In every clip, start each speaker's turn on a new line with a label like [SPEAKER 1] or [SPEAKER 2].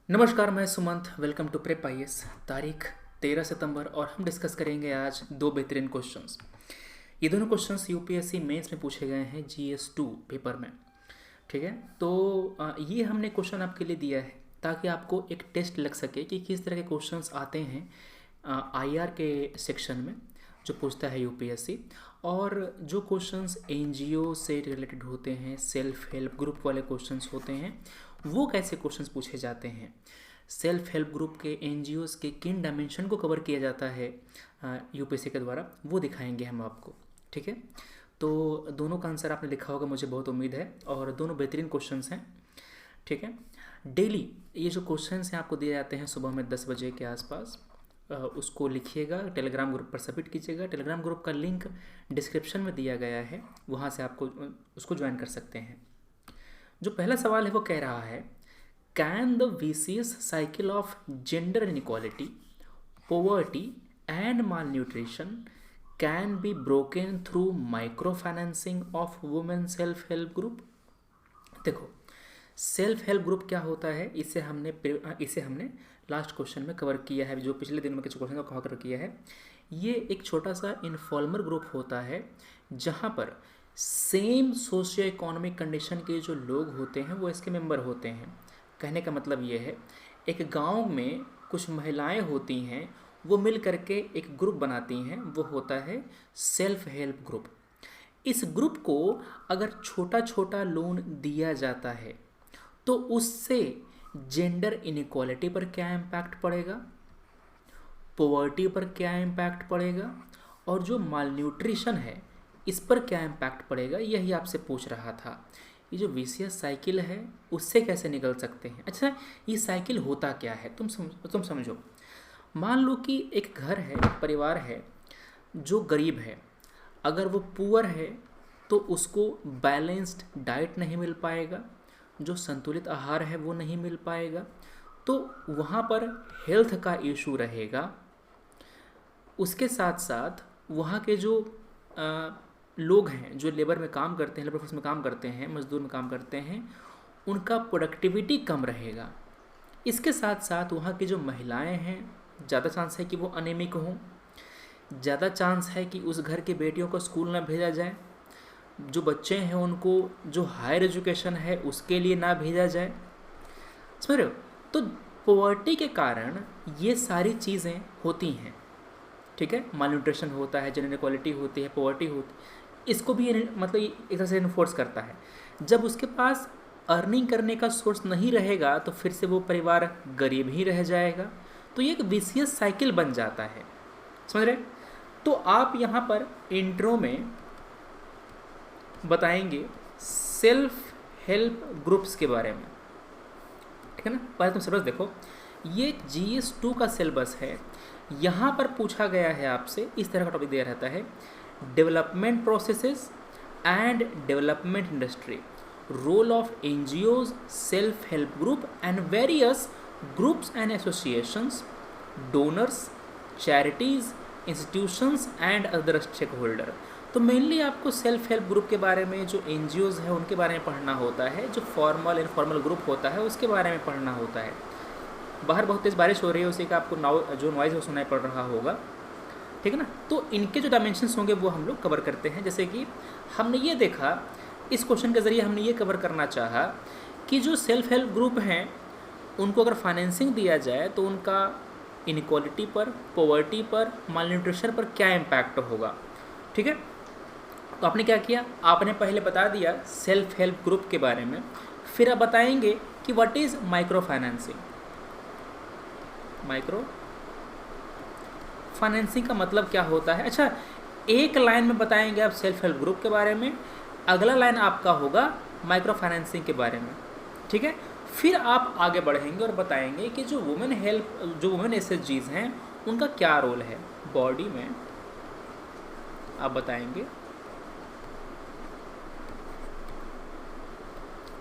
[SPEAKER 1] नमस्कार, मैं Sumant. Welcome to prep IAS. तारीख 13 सितंबर और हम डिस्कस करेंगे आज दो बेहतरीन क्वेश्चंस। ये दोनों क्वेश्चंस यूपीएससी मेंस में पूछे गए हैं जीएस 2 पेपर में। ठीक है, तो ये हमने क्वेश्चन आपके लिए दिया है ताकि आपको एक टेस्ट लग सके कि किस तरह के क्वेश्चंस आते हैं आईआर के सेक्शन में जो पूछता है यूपीएससी, और जो क्वेश्चंस एनजीओ से रिलेटेड होते हैं, सेल्फ हेल्प ग्रुप वाले क्वेश्चंस होते हैं, वो कैसे क्वेश्चंस पूछे जाते हैं। सेल्फ हेल्प ग्रुप के एनजीओस के किन डायमेंशन को कवर किया जाता है यूपीएससी के द्वारा, वो दिखाएंगे हम आपको। ठीक है, तो दोनों का आंसर आपने लिखा होगा, मुझे बहुत उम्मीद है, और दोनों बेहतरीन क्वेश्चंस हैं। ठीक है, डेली ये जो क्वेश्चंस हैं आपको दिए जाते हैं सुबह में 10 बजे के आसपास। उसको लिखिएगा, टेलीग्राम ग्रुप पर सबमिट कीजिएगा। टेलीग्राम ग्रुप का लिंक डिस्क्रिप्शन में दिया गया है, वहाँ से आपको उसको ज्वाइन कर सकते हैं। जो पहला सवाल है वो कह रहा है, can the vicious cycle of gender inequality, poverty and mall nutrition can be broken through micro financing of women self help group. देखो, सेल्फ हेल्प ग्रुप क्या होता है, इसे हमने लास्ट क्वेश्चन में कवर किया है, जो पिछले दिनों में कुछ क्वेश्चन को कवर किया है। ये एक छोटा सा इनफॉर्मल ग्रुप होता है जहाँ पर सेम सोशियो इकोनॉमिक कंडीशन के जो लोग होते हैं वो इसके मेंबर होते हैं। कहने का मतलब ये है, एक गांव में कुछ महिलाएं होती हैं, वो मिल करके एक ग्रुप बनाती हैं, वो होता है सेल्फ हेल्प ग्रुप। इस ग्रुप को अगर छोटा छोटा लोन दिया जाता है तो उससे जेंडर इनइक्वालिटी पर क्या इम्पैक्ट पड़ेगा, पॉवर्टी पर क्या इम्पैक्ट पड़ेगा, और जो माल न्यूट्रिशन है इस पर क्या इम्पैक्ट पड़ेगा, यही आपसे पूछ रहा था। ये जो विशियस साइकिल है उससे कैसे निकल सकते हैं। अच्छा, ये साइकिल होता क्या है, तुम समझो। मान लो कि एक घर है, एक परिवार है जो गरीब है। अगर वो पुअर है तो उसको बैलेंस्ड डाइट नहीं मिल पाएगा, जो संतुलित आहार है वो नहीं मिल पाएगा, तो वहाँ पर हेल्थ का इशू रहेगा। उसके साथ साथ वहाँ के जो लोग हैं, जो लेबर में काम करते हैं, लेबर फोर्स में काम करते हैं, मजदूर में काम करते हैं, उनका प्रोडक्टिविटी कम रहेगा। इसके साथ साथ वहाँ की जो महिलाएं हैं, ज़्यादा चांस है कि वो अनेमिक हों, ज़्यादा चांस है कि उस घर की बेटियों को स्कूल ना भेजा जाए, जो बच्चे हैं उनको जो हायर एजुकेशन है उसके लिए ना भेजा जाए। समझ रहे हो? तो पॉवर्टी के कारण ये सारी चीज़ें होती हैं। ठीक है, माल न्यूट्रिशन होता है, जेंडर इनइक्वालिटी होती है, पॉवर्टी होती है। इसको भी मतलब एक तरह से इन्फोर्स करता है। जब उसके पास अर्निंग करने का सोर्स नहीं रहेगा तो फिर से वो परिवार गरीब ही रह जाएगा। तो ये एक विशियस साइकिल बन जाता है। समझ रहे? तो आप यहाँ पर इंट्रो में बताएंगे सेल्फ हेल्प ग्रुप्स के बारे में। ठीक है ना? पहले तुम सिलेबस देखो, ये GS 2 का सिलेबस है। यहाँ पर पूछा गया है आपसे, इस तरह का टॉपिक दिया रहता है, development processes and development industry, role of NGOs, self help group and various groups and associations, donors, charities, institutions and other stakeholder. तो मेनली आपको सेल्फ हेल्प ग्रुप के बारे में, जो एनजीओज है उनके बारे में पढ़ना होता है, जो फॉर्मल इनफॉर्मल ग्रुप होता है उसके बारे में पढ़ना होता है। बाहर बहुत तेज़ बारिश हो रही है, उसी का आपको जो नॉइज़ है वो सुनाई पड़ रहा होगा। ठीक है ना? तो इनके जो डायमेंशंस होंगे वो हम लोग कवर करते हैं। जैसे कि हमने ये देखा, इस क्वेश्चन के ज़रिए हमने ये कवर करना चाहा कि जो सेल्फ हेल्प ग्रुप हैं उनको अगर फाइनेंसिंग दिया जाए तो उनका इनइक्वालिटी पर, पॉवर्टी पर, माल न्यूट्रिशन पर क्या इम्पैक्ट होगा। ठीक है, तो आपने क्या किया, आपने पहले बता दिया सेल्फ हेल्प ग्रुप के बारे में, फिर आप बताएंगे कि what is micro financing. Micro financing का मतलब क्या होता है। अच्छा, एक लाइन में बताएंगे आप सेल्फ हेल्प ग्रुप के बारे में, अगला लाइन आपका होगा माइक्रो फाइनेंसिंग के बारे में। ठीक है, फिर आप आगे बढ़ेंगे और बताएंगे कि जो वुमेन एसएचजीज हैं उनका क्या रोल है बॉडी में। आप बताएंगे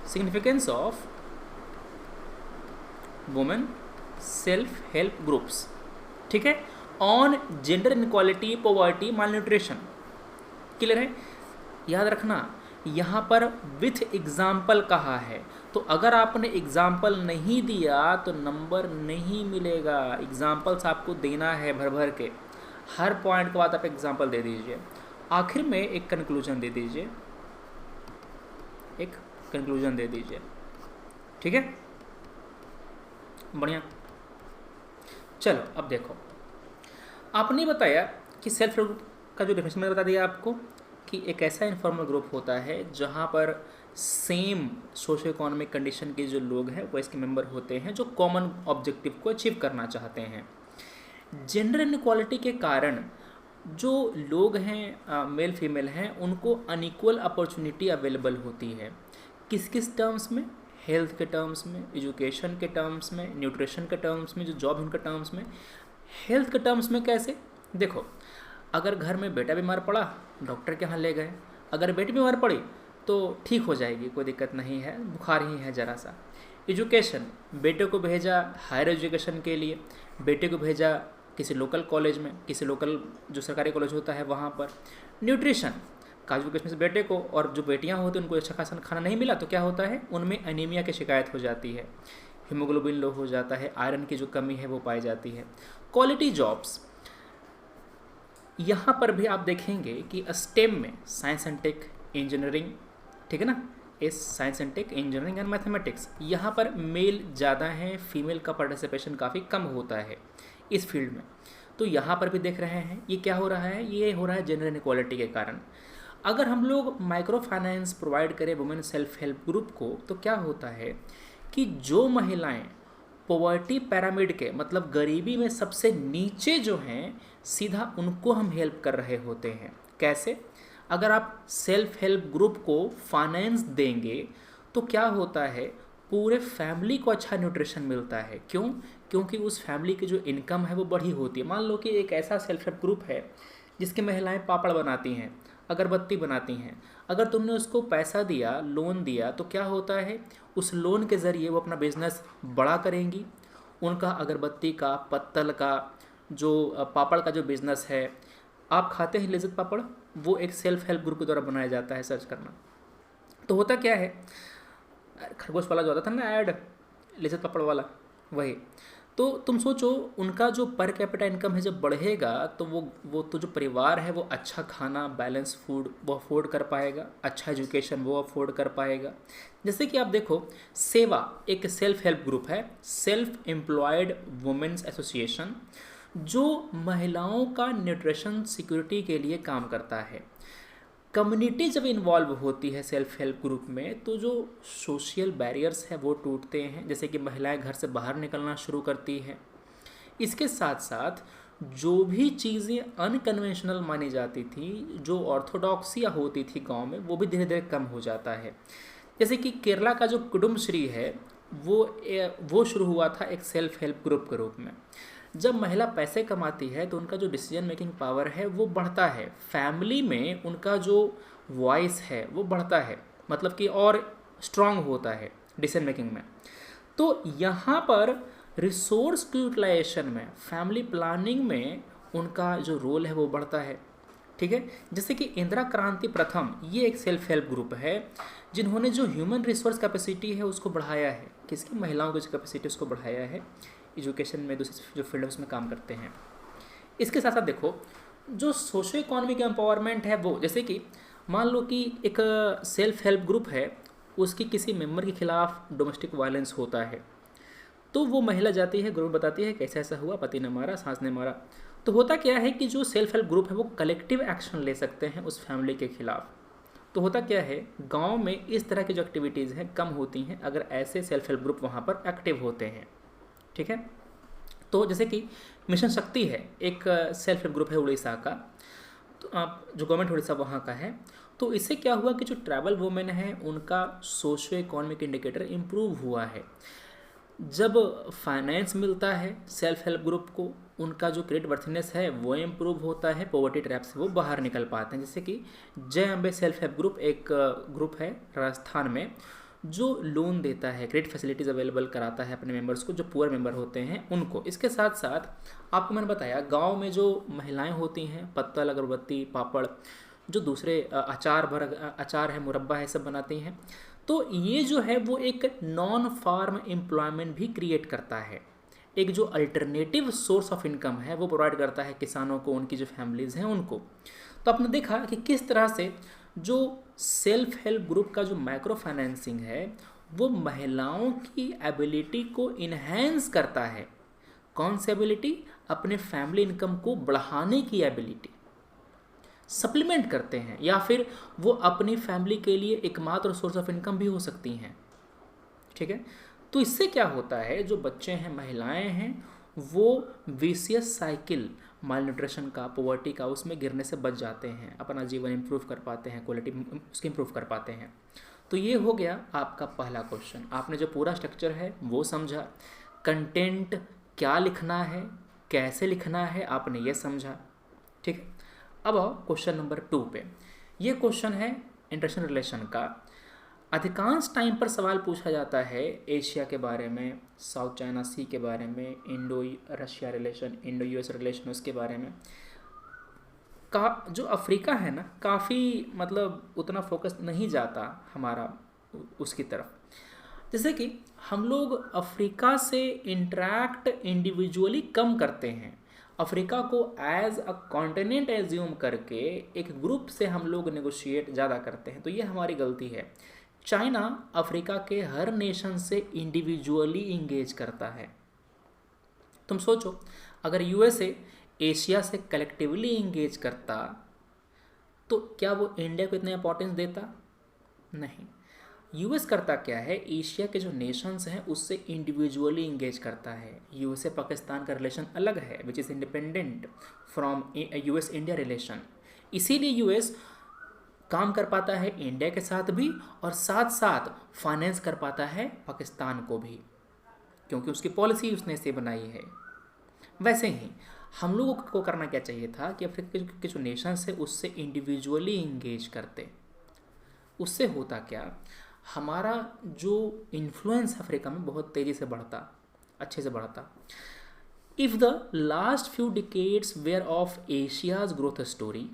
[SPEAKER 1] significance of women self help groups. ठीक है, on gender inequality, poverty, mall nutrition. Clear है? याद रखना, यहाँ पर विथ एग्जाम्पल कहा है, तो अगर आपने एग्जाम्पल नहीं दिया तो नंबर नहीं मिलेगा। एग्जाम्पल्स आपको देना है भर भर के, हर पॉइंट के बाद आप एग्जाम्पल दे दीजिए, आखिर में एक कंक्लूजन दे दीजिए, एक कंक्लूजन दे दीजिए। ठीक है, बढ़िया। चलो अब देखो, आपने बताया कि सेल्फ हेल्प ग्रुप का जो डेफिनेशन मैंने बता दिया आपको कि एक ऐसा इनफॉर्मल ग्रुप होता है जहाँ पर सेम सोशो इकोनॉमिक कंडीशन के जो लोग हैं वो इसके मेंबर होते हैं, जो कॉमन ऑब्जेक्टिव को अचीव करना चाहते हैं। जेंडर इनइक्वालिटी के कारण जो लोग हैं, मेल फीमेल हैं, उनको अनइक्वल अपॉर्चुनिटी अवेलेबल होती है। किस किस टर्म्स में? हेल्थ के टर्म्स में, एजुकेशन के टर्म्स में, न्यूट्रिशन के टर्म्स में, जो जॉब उनके टर्म्स में। हेल्थ के टर्म्स में कैसे? देखो, अगर घर में बेटा बीमार पड़ा, डॉक्टर के यहाँ ले गए, अगर बेटी बीमार पड़ी तो ठीक हो जाएगी, कोई दिक्कत नहीं है, बुखार ही है ज़रा सा। एजुकेशन, बेटे को भेजा हायर एजुकेशन के लिए, बेटे को भेजा किसी लोकल कॉलेज में, किसी लोकल जो सरकारी कॉलेज होता है वहाँ पर। न्यूट्रिशन, काजू किशमिश से बेटे को, और जो बेटियाँ होती हैं उनको अच्छा खासा खाना नहीं मिला तो क्या होता है, उनमें अनीमिया की शिकायत हो जाती है, हीमोग्लोबिन लो हो जाता है, आयरन की जो कमी है वो पाई जाती है। क्वालिटी जॉब्स, यहाँ पर भी आप देखेंगे कि स्टेम में साइंस एंड टेक, इंजीनियरिंग, ठीक है ना, इस science and tech, engineering and mathematics, यहाँ पर मेल ज़्यादा हैं, फीमेल का पार्टिसिपेशन काफ़ी कम होता है इस फील्ड में। तो यहाँ पर भी देख रहे हैं ये क्या हो रहा है, ये हो रहा है जेंडर इनइक्वालिटी के कारण। अगर हम लोग माइक्रो फाइनेंस प्रोवाइड करें वुमेन सेल्फ हेल्प ग्रुप को, तो क्या होता है कि जो महिलाएं पॉवर्टी पैरामिड के, मतलब गरीबी में सबसे नीचे जो हैं, सीधा उनको हम हेल्प कर रहे होते हैं। कैसे? अगर आप सेल्फ हेल्प ग्रुप को फाइनेंस देंगे तो क्या होता है, पूरे फैमिली को अच्छा न्यूट्रिशन मिलता है। क्यों? क्योंकि उस फैमिली की जो इनकम है वो बढ़ी होती है। मान लो कि एक ऐसा सेल्फ हेल्प ग्रुप है जिसकी महिलाएं पापड़ बनाती हैं, अगरबत्ती बनाती हैं, अगर तुमने उसको पैसा दिया, लोन दिया, तो क्या होता है, उस लोन के ज़रिए वो अपना बिजनेस बड़ा करेंगी। उनका अगरबत्ती का, पत्तल का, जो पापड़ का जो बिज़नेस है, आप खाते हैं लिज्जत पापड़, वो एक सेल्फ हेल्प ग्रुप के द्वारा बनाया जाता है, सर्च करना। तो होता क्या है, खरगोश वाला जो आता था ना ऐड, लिज्जत पापड़ वाला, वही। तो तुम सोचो, उनका जो पर कैपिटा इनकम है जब बढ़ेगा तो वो तो जो परिवार है वो अच्छा खाना, बैलेंस फूड वो अफोर्ड कर पाएगा, अच्छा एजुकेशन वो अफोर्ड कर पाएगा। जैसे कि आप देखो, सेवा एक सेल्फ हेल्प ग्रुप है, सेल्फ एम्प्लॉयड वुमेन्स एसोसिएशन, जो महिलाओं का न्यूट्रिशन सिक्योरिटी के लिए काम करता है। कम्युनिटी जब इन्वॉल्व होती है सेल्फ हेल्प ग्रुप में तो जो सोशल बैरियर्स हैं वो टूटते हैं, जैसे कि महिलाएं घर से बाहर निकलना शुरू करती हैं। इसके साथ साथ जो भी चीज़ें अनकन्वेंशनल मानी जाती थी, जो ऑर्थोडॉक्सिया होती थी गांव में, वो भी धीरे धीरे कम हो जाता है। जैसे कि केरला का जो कुटुम्बश्री है वो शुरू हुआ था एक सेल्फ हेल्प ग्रुप के रूप में। जब महिला पैसे कमाती है तो उनका जो डिसीजन मेकिंग पावर है वो बढ़ता है, फैमिली में उनका जो वॉइस है वो बढ़ता है, मतलब कि और स्ट्रांग होता है डिसीजन मेकिंग में। तो यहाँ पर रिसोर्स यूटिलाइजेशन में, फैमिली प्लानिंग में उनका जो रोल है वो बढ़ता है। ठीक है, जैसे कि इंदिरा क्रांति प्रथम, ये एक सेल्फ हेल्प ग्रुप है जिन्होंने जो ह्यूमन रिसोर्स कैपेसिटी है उसको बढ़ाया है, किसकी, महिलाओं की जो कैपेसिटी उसको बढ़ाया है, एजुकेशन में, दूसरे जो फील्ड उसमें काम करते हैं। इसके साथ साथ देखो, जो सोशो इकोनॉमिक एम्पावरमेंट है वो, जैसे कि मान लो कि एक सेल्फ हेल्प ग्रुप है, उसकी किसी मेंबर के खिलाफ डोमेस्टिक वायलेंस होता है, तो वो महिला जाती है, ग्रुप बताती है कैसे ऐसा हुआ, पति ने मारा, सास ने मारा। तो होता क्या है कि जो सेल्फ हेल्प ग्रुप है वो कलेक्टिव एक्शन ले सकते हैं उस फैमिली के खिलाफ। तो होता क्या है, गांव में इस तरह की जो एक्टिविटीज़ हैं कम होती हैं अगर ऐसे सेल्फ हेल्प ग्रुप वहाँ पर एक्टिव होते हैं। ठीक है, तो जैसे कि मिशन शक्ति है, एक सेल्फ हेल्प ग्रुप है उड़ीसा का, तो आप जो गवर्नमेंट उड़ीसा वहाँ का है। तो इससे क्या हुआ कि जो ट्राइबल वुमेन है उनका सोशो इकोनॉमिक इंडिकेटर इम्प्रूव हुआ है। जब फाइनेंस मिलता है सेल्फ हेल्प ग्रुप को, उनका जो क्रेडिट वर्थनेस है वो इम्प्रूव होता है, पॉवर्टी ट्रैप से वो बाहर निकल पाते हैं। जैसे कि जय अम्बे सेल्फ हेल्प ग्रुप एक ग्रुप है राजस्थान में जो लोन देता है, क्रेडिट फैसिलिटीज़ अवेलेबल कराता है अपने मेंबर्स को, जो पुअर मेंबर होते हैं उनको। इसके साथ साथ आपको मैंने बताया गांव में जो महिलाएं होती हैं, पत्तल, अगरबत्ती, पापड़, जो दूसरे अचार है, मुरब्बा है, सब बनाती हैं। तो ये जो है वो एक नॉन फार्म एम्प्लॉयमेंट भी क्रिएट करता है, एक जो अल्टरनेटिव सोर्स ऑफ इनकम है वो प्रोवाइड करता है किसानों को, उनकी जो फैमिलीज़ हैं उनको। तो आपने देखा कि किस तरह से जो सेल्फ हेल्प ग्रुप का जो माइक्रो फाइनेंसिंग है वो महिलाओं की एबिलिटी को इन्हेंस करता है। कौन सी एबिलिटी? अपने फैमिली इनकम को बढ़ाने की एबिलिटी सप्लीमेंट करते हैं, या फिर वो अपनी फैमिली के लिए एकमात्र सोर्स ऑफ इनकम भी हो सकती हैं। ठीक है, तो इससे क्या होता है, जो बच्चे हैं, महिलाएं हैं, वो विशियस साइकिल माल न्यूट्रिशन का, पॉवर्टी का, उसमें गिरने से बच जाते हैं, अपना जीवन इंप्रूव कर पाते हैं, क्वालिटी उसकी इंप्रूव कर पाते हैं। तो ये हो गया आपका पहला क्वेश्चन। आपने जो पूरा स्ट्रक्चर है वो समझा, कंटेंट क्या लिखना है, कैसे लिखना है, आपने ये समझा। ठीक है, अब आओ क्वेश्चन नंबर 2 पे। ये क्वेश्चन है इंटरनेशनल रिलेशन का। अधिकांश टाइम पर सवाल पूछा जाता है एशिया के बारे में, साउथ चाइना सी के बारे में, Indo Russia relation, Indo US relation, उसके बारे में। का जो अफ्रीका है ना, काफ़ी मतलब उतना फोकस नहीं जाता हमारा उसकी तरफ। जैसे कि हम लोग अफ्रीका से इंटरैक्ट इंडिविजुअली कम करते हैं, अफ्रीका को एज अ कॉन्टिनेंट एज्यूम करके एक ग्रुप से हम लोग नेगोशिएट ज़्यादा करते हैं, तो ये हमारी गलती है। चाइना अफ्रीका के हर नेशन से इंडिविजुअली इंगेज करता है। तुम सोचो, अगर यूएसए एशिया से कलेक्टिवली इंगेज करता तो क्या वो इंडिया को इतना इंपॉर्टेंस देता? नहीं। यूएस करता क्या है, एशिया के जो नेशंस हैं उससे इंडिविजुअली इंगेज करता है। यूएसए पाकिस्तान का रिलेशन अलग है, which is independent from US India relation. इसीलिए यूएस काम कर पाता है इंडिया के साथ भी, और साथ साथ फाइनेंस कर पाता है पाकिस्तान को भी, क्योंकि उसकी पॉलिसी उसने ऐसे बनाई है। वैसे ही हम लोगों को करना क्या चाहिए था कि अफ्रीका के जो नेशंस है उससे इंडिविजुअली इंगेज करते। उससे होता क्या, हमारा जो इन्फ्लुएंस अफ्रीका में बहुत तेज़ी से बढ़ता, अच्छे से बढ़ता। If the last few decades were of Asia's growth story,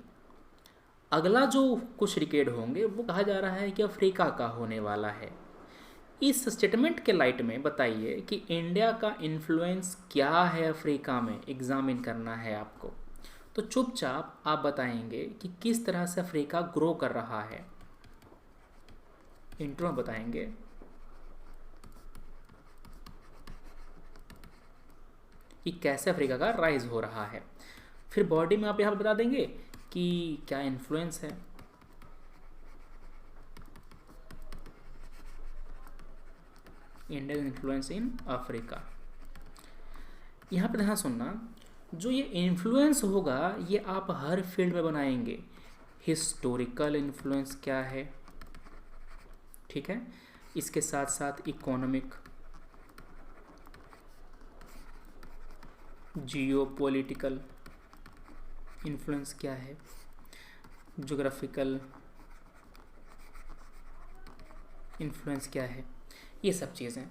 [SPEAKER 1] अगला जो कुछ डिकेड होंगे वो कहा जा रहा है कि अफ्रीका का होने वाला है। इस स्टेटमेंट के लाइट में बताइए कि इंडिया का इन्फ्लुएंस क्या है अफ्रीका में, एग्जामिन करना है आपको। तो चुपचाप आप बताएंगे कि किस तरह से अफ्रीका ग्रो कर रहा है। इंट्रो में बताएंगे कि कैसे अफ्रीका का राइज हो रहा है, फिर बॉडी में आप यहाँ बता देंगे कि क्या इन्फ्लुएंस है। Indian influence in Africa. यहाँ पे ध्यान सुनना, जो ये इन्फ्लुएंस होगा ये आप हर फील्ड में बनाएंगे। हिस्टोरिकल इन्फ्लुएंस क्या है, ठीक है, इसके साथ साथ इकोनॉमिक, जियोपॉलिटिकल इन्फ्लुएंस क्या है, ज्योग्राफिकल इन्फ्लुएंस क्या है, ये सब चीज़ें।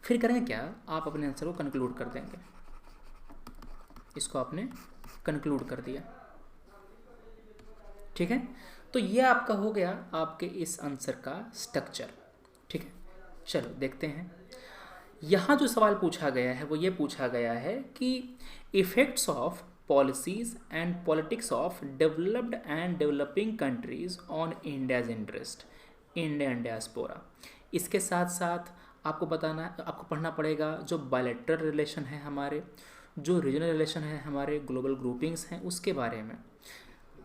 [SPEAKER 1] फिर करेंगे क्या, आप अपने आंसर को कंक्लूड कर देंगे। इसको आपने कंक्लूड कर दिया, ठीक है। तो ये आपका हो गया आपके इस आंसर का स्ट्रक्चर, ठीक है। चलो देखते हैं, यहाँ जो सवाल पूछा गया है वो ये पूछा गया है कि effects of policies and politics of developed and developing countries on India's interest, India and diaspora. इसके साथ साथ आपको बताना, आपको पढ़ना पड़ेगा जो बायलैटरल रिलेशन है हमारे, जो रीजनल रिलेशन है हमारे, ग्लोबल ग्रुपिंग्स हैं उसके बारे में।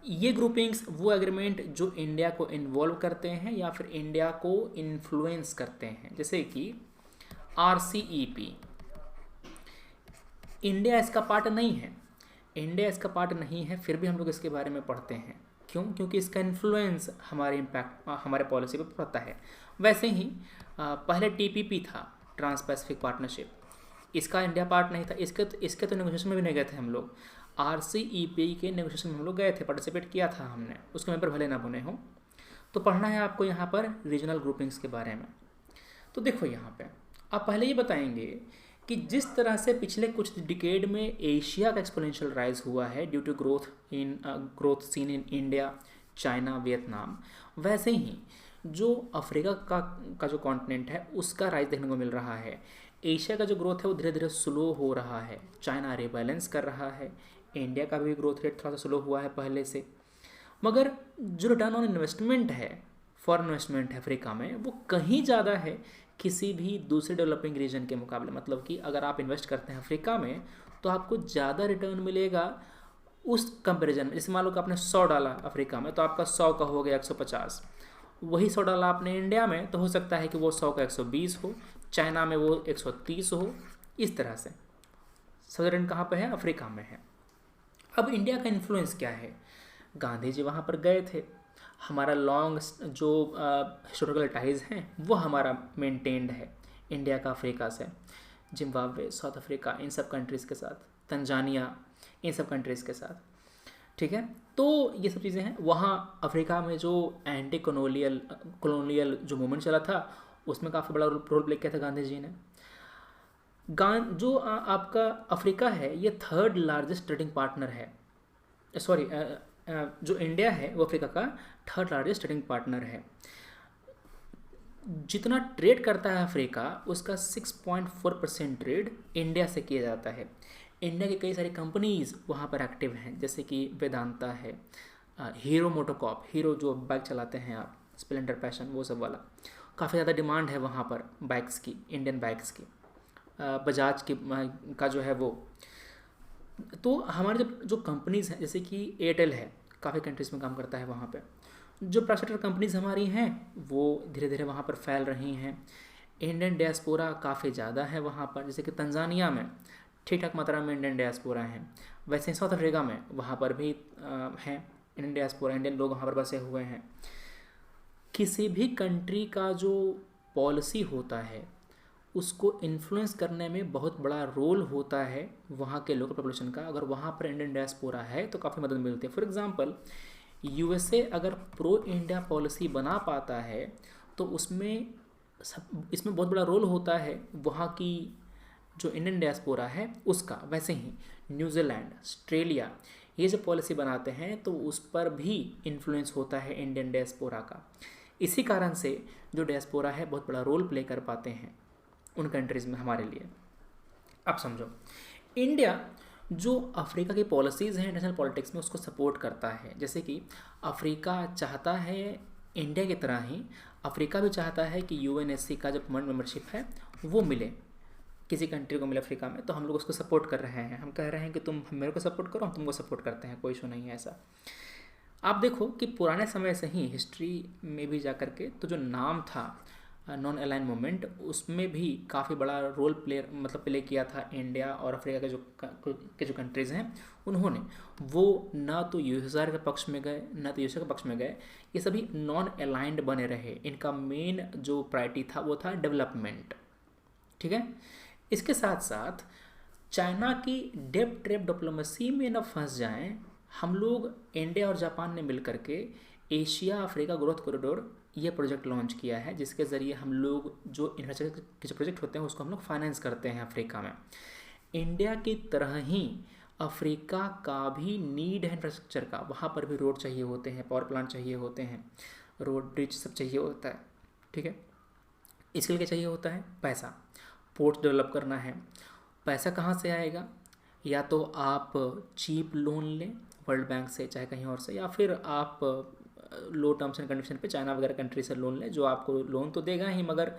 [SPEAKER 1] ये ग्रुपिंग्स वो एग्रीमेंट जो इंडिया को इन्वॉल्व करते हैं या फिर इंडिया को इन्फ्लुएंस करते हैं, जैसे कि RCEP। इंडिया इसका पार्ट नहीं है, इंडिया इसका पार्ट नहीं है, फिर भी हम लोग इसके बारे में पढ़ते हैं। क्यों? क्योंकि इसका इन्फ्लुएंस हमारे इम्पैक्ट, हमारे पॉलिसी पर पड़ता है। वैसे ही पहले TPP था, ट्रांस पैसिफिक पार्टनरशिप, इसका इंडिया पार्ट नहीं था, इसके तो नेगोशिएशन में भी नहीं गए थे हम लोग। RCEP के नेगोशिएशन में हम लोग गए थे, पार्टिसिपेट किया था हमने, उसके मेंबर भले ना बने हों। तो पढ़ना है आपको यहाँ पर रीजनल ग्रुपिंग्स के बारे में। तो देखो यहाँ पे आप पहले ये बताएंगे कि जिस तरह से पिछले कुछ डिकेड में एशिया का एक्सपोनेंशियल राइज हुआ है due to growth seen in India, China, Vietnam, वैसे ही जो अफ्रीका का जो कॉन्टिनेंट है उसका राइज देखने को मिल रहा है। एशिया का जो ग्रोथ है वो धीरे धीरे स्लो हो रहा है, चाइना रिबैलेंस कर रहा है, इंडिया का भी ग्रोथ रेट थोड़ा सा स्लो हुआ है पहले से। मगर जो रिटर्न ऑन इन्वेस्टमेंट है, फॉरेन इन्वेस्टमेंट है अफ्रीका में, वो कहीं ज़्यादा है किसी भी दूसरे डेवलपिंग रीजन के मुकाबले। मतलब कि अगर आप इन्वेस्ट करते हैं अफ्रीका में तो आपको ज़्यादा रिटर्न मिलेगा उस कंपेरिजन में। जैसे मान लो कि आपने 100 डाला अफ्रीका में तो आपका 100 का हो गया 150, वही 100 डाला आपने इंडिया में तो हो सकता है कि वो 100 का 120 हो, चाइना में वो 130 हो, इस तरह से। सबसे रिटर्न कहाँ पे है? अफ्रीका में है। अब इंडिया का इन्फ्लुएंस क्या है? गांधी जी वहाँ पर गए थे, हमारा लॉन्ग जो हिस्टोरिकल टाइज हैं वो हमारा मेंटेन्ड है इंडिया का अफ्रीका से। जिम्बाब्वे, साउथ अफ्रीका, इन सब कंट्रीज़ के साथ, तंजानिया, इन सब कंट्रीज़ के साथ, ठीक है। तो ये सब चीज़ें हैं। वहाँ अफ्रीका में जो एंटी कॉलोनियल जो मूवमेंट चला था उसमें काफ़ी बड़ा रोल प्ले किया था गांधी जी ने। जो आपका अफ्रीका है ये थर्ड लार्जेस्ट ट्रेडिंग पार्टनर है, सॉरी जो इंडिया है वो अफ्रीका का थर्ड लार्जेस्ट ट्रेडिंग पार्टनर है। जितना ट्रेड करता है अफ्रीका उसका 6.4% ट्रेड इंडिया से किया जाता है। इंडिया की कई सारी कंपनीज़ वहाँ पर एक्टिव हैं, जैसे कि वेदांता है, हीरो मोटोकॉप, हीरो जो बाइक चलाते हैं आप, स्प्लेंडर, पैशन, वो सब वाला। काफ़ी ज़्यादा डिमांड है वहाँ पर बाइक्स की, इंडियन बाइक्स की। बजाज की का जो है वो। तो हमारे जो कंपनीज़ हैं, जैसे कि एयरटेल है, काफ़ी कंट्रीज़ में काम करता है वहाँ पे। जो प्राइवेट सेक्टर कंपनीज़ हमारी हैं वो धीरे धीरे वहाँ पर फैल रही हैं। इंडियन डियास्पोरा काफ़ी ज़्यादा है वहाँ पर, जैसे कि तंजानिया में ठीक ठाक मात्रा में इंडियन डियास्पोरा हैं। वैसे साउथ अफ्रीका में वहाँ पर भी हैं इंडियन डियास्पोरा, इंडियन लोग वहाँ पर बसे हुए हैं। किसी भी कंट्री का जो पॉलिसी होता है उसको इन्फ्लुएंस करने में बहुत बड़ा रोल होता है वहाँ के लोकल पॉपुलेशन का। अगर वहाँ पर इंडियन डियास्पोरा है तो काफ़ी मदद मिलती है। फॉर एग्जांपल यूएसए अगर प्रो इंडिया पॉलिसी बना पाता है तो इसमें बहुत बड़ा रोल होता है वहाँ की जो इंडियन डियास्पोरा है उसका। वैसे ही न्यूजीलैंड, ऑस्ट्रेलिया, ये जो पॉलिसी बनाते हैं तो उस पर भी इन्फ्लुएंस होता है इंडियन डियास्पोरा का। इसी कारण से जो डियास्पोरा है बहुत बड़ा रोल प्ले कर पाते हैं उन कंट्रीज़ में हमारे लिए। अब समझो, इंडिया जो अफ्रीका की पॉलिसीज़ हैं इंटरनेशनल पॉलिटिक्स में उसको सपोर्ट करता है। जैसे कि अफ्रीका चाहता है इंडिया की तरह ही अफ्रीका भी चाहता है कि यूएनएससी का जो परमानेंट मेंबरशिप है वो मिले, किसी कंट्री को मिले अफ्रीका में। तो हम लोग उसको सपोर्ट कर रहे हैं, हम कह रहे हैं कि तुम मेरे को सपोर्ट करो, हम तुमको सपोर्ट करते हैं, कोई इशू नहीं है ऐसा। आप देखो कि पुराने समय से ही हिस्ट्री में भी जा कर के तो जो नाम था नॉन अलाइन मूवमेंट, उसमें भी काफ़ी बड़ा रोल प्ले किया था इंडिया और अफ्रीका के जो कंट्रीज़ हैं उन्होंने। वो ना तो यूएसआर के पक्ष में गए ना तो यूएसए के पक्ष में गए, ये सभी नॉन अलाइंड बने रहे। इनका मेन जो प्रायोरिटी था वो था डेवलपमेंट, ठीक है। इसके साथ साथ चाइना की डेप ट्रैप डिप्लोमेसी में न फंस जाएं, हम लोग इंडिया और जापान ने मिल करके एशिया अफ्रीका ग्रोथ कॉरिडोर ये प्रोजेक्ट लॉन्च किया है, जिसके ज़रिए हम लोग जो इंफ्रास्ट्रक्चर के जो प्रोजेक्ट होते हैं उसको हम लोग फाइनेंस करते हैं अफ्रीका में। इंडिया की तरह ही अफ्रीका का भी नीड है इंफ्रास्ट्रक्चर का, वहाँ पर भी रोड चाहिए होते हैं, पावर प्लांट चाहिए होते हैं, रोड ब्रिज सब चाहिए होता है, ठीक है। इसके लिए क्या चाहिए होता है? पैसा। पोर्ट डेवलप करना है, पैसा कहाँ से आएगा? या तो आप चीप लोन लें वर्ल्ड बैंक से चाहे कहीं और से, या फिर आप लो टर्म्स एंड कंडीशन पे चाइना वगैरह कंट्री से लोन लें, जो आपको लोन तो देगा ही मगर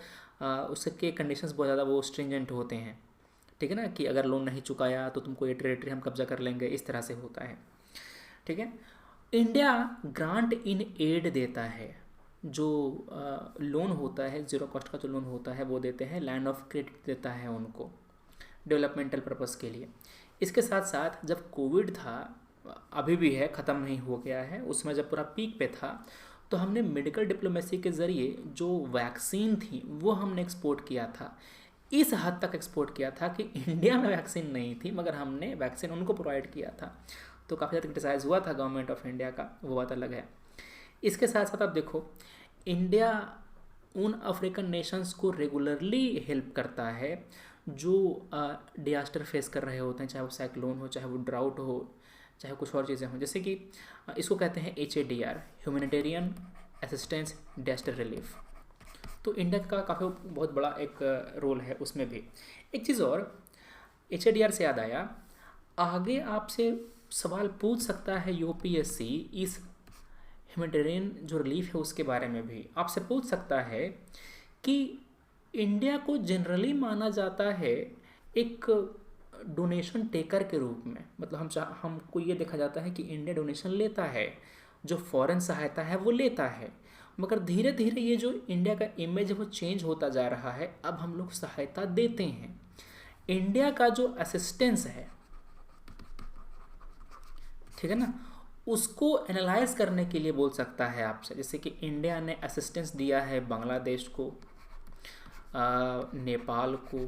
[SPEAKER 1] उसके कंडीशंस बहुत ज़्यादा वो स्ट्रिंजेंट होते हैं, ठीक है ना, कि अगर लोन नहीं चुकाया तो तुमको ये टेरिटरी हम कब्जा कर लेंगे, इस तरह से होता है, ठीक है। इंडिया ग्रांट इन एड देता है, जो लोन होता है ज़ीरो कॉस्ट का जो लोन होता है वो देते हैं, लैंड ऑफ क्रेडिट देता है उनको डेवलपमेंटल पर्पस के लिए। इसके साथ साथ जब कोविड था, अभी भी है, ख़त्म नहीं हो गया है, उसमें जब पूरा पीक पे था तो हमने मेडिकल डिप्लोमेसी के ज़रिए जो वैक्सीन थी वो हमने एक्सपोर्ट किया था। इस हद तक एक्सपोर्ट किया था कि इंडिया में वैक्सीन नहीं थी मगर हमने वैक्सीन उनको प्रोवाइड किया था। तो काफ़ी ज़्यादा क्रिटिसाइज़ हुआ था गवर्नमेंट ऑफ इंडिया का, वो बात अलग है। इसके साथ साथ आप देखो, इंडिया उन अफ्रीकन नेशंस को रेगुलरली हेल्प करता है जो डिजास्टर फेस कर रहे होते हैं, चाहे वो साइक्लोन हो, चाहे वो ड्राउट हो, चाहे कुछ और चीज़ें हों, जैसे कि इसको कहते हैं HADR, humanitarian assistance disaster relief. तो इंडिया का काफ़ी बहुत बड़ा एक रोल है उसमें भी। एक चीज़ और, HADR से याद आया, आगे आपसे सवाल पूछ सकता है UPSC इस ह्यूमैनिटेरियन जो रिलीफ है उसके बारे में भी आपसे पूछ सकता है कि इंडिया को जनरली माना जाता है एक डोनेशन टेकर के रूप में, मतलब हमको ये देखा जाता है कि इंडिया डोनेशन लेता है, जो फॉरेन सहायता है वो लेता है, मगर धीरे धीरे ये जो इंडिया का इमेज है वो चेंज होता जा रहा है। अब हम लोग सहायता देते हैं। इंडिया का जो असिस्टेंस है, ठीक है ना, उसको एनालाइज करने के लिए बोल सकता है आपसे, जैसे कि इंडिया ने असिस्टेंस दिया है बांग्लादेश को, नेपाल को,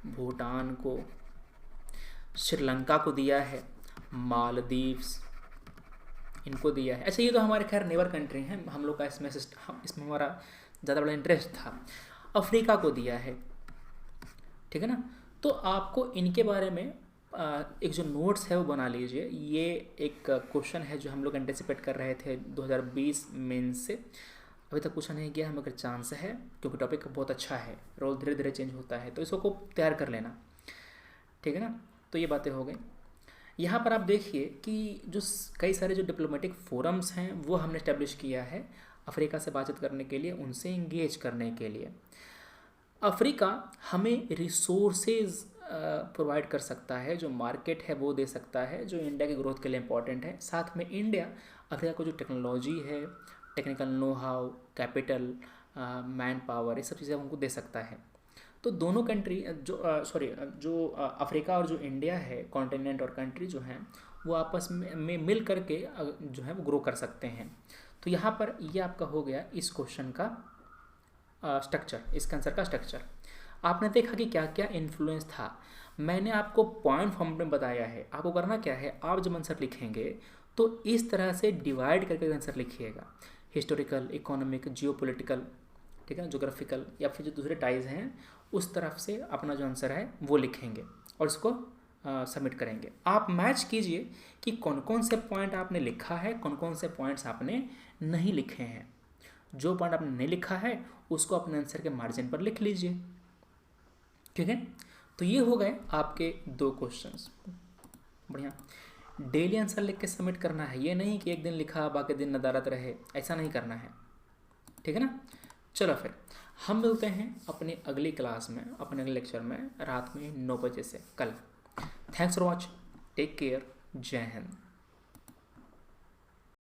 [SPEAKER 1] भूटान को, श्रीलंका को दिया है, मालदीव्स इनको दिया है। अच्छा, ये तो हमारे खैर नेबर कंट्री हैं, हम लोग का इसमें हमारा ज़्यादा बड़ा इंटरेस्ट था। अफ्रीका को दिया है, ठीक है ना। तो आपको इनके बारे में एक जो नोट्स है वो बना लीजिए। ये एक क्वेश्चन है जो हम लोग एंटिसिपेट कर रहे थे 2020 मेंस से, अभी तक पूछा नहीं गया है, मगर चांस है क्योंकि टॉपिक बहुत अच्छा है, रोल धीरे धीरे चेंज होता है, तो इसको तैयार कर लेना, ठीक है ना। तो ये बातें हो गई। यहाँ पर आप देखिए कि जो कई सारे जो डिप्लोमेटिक फोरम्स हैं वो हमने इस्टेब्लिश किया है अफ्रीका से बातचीत करने के लिए, उनसे इंगेज करने के लिए। अफ्रीका हमें रिसोर्सेज प्रोवाइड कर सकता है, जो मार्केट है वो दे सकता है, जो इंडिया के ग्रोथ के लिए इम्पॉर्टेंट है। साथ में इंडिया अफ्रीका को जो टेक्नोलॉजी है, technical know how, capital, man power, ये सब चीज़ें उनको दे सकता है। तो दोनों कंट्री जो अफ्रीका और जो इंडिया है, कॉन्टिनेंट और कंट्री जो हैं, वो आपस में मिल करके जो है वो ग्रो कर सकते हैं। तो यहाँ पर ये आपका हो गया इस क्वेश्चन का स्ट्रक्चर, इस आंसर का स्ट्रक्चर। आपने देखा कि क्या क्या इन्फ्लुएंस था, मैंने आपको पॉइंट फॉर्म में बताया है। आपको करना क्या है, आप जब आंसर लिखेंगे तो इस तरह से डिवाइड करके आंसर लिखिएगा, हिस्टोरिकल, इकोनॉमिक, जियोपॉलिटिकल, ठीक है ना, जोग्राफिकल, या फिर जो दूसरे टाइज हैं उस तरफ से अपना जो आंसर है वो लिखेंगे और इसको सबमिट करेंगे। आप मैच कीजिए कि कौन कौन से पॉइंट आपने लिखा है, कौन कौन से पॉइंट्स आपने नहीं लिखे हैं। जो पॉइंट आपने नहीं लिखा है उसको अपने आंसर के मार्जिन पर लिख लीजिए, ठीक है। तो ये हो गए आपके 2 क्वेश्चंस। बढ़िया, डेली आंसर लिख के सबमिट करना है, ये नहीं कि एक दिन लिखा बाकी दिन नदारत रहे, ऐसा नहीं करना है, ठीक है ना। चलो फिर हम मिलते हैं अपनी अगली क्लास में, अपने अगले लेक्चर में रात में 9 बजे से कल। Thanks for watching, take care, Jai Hind.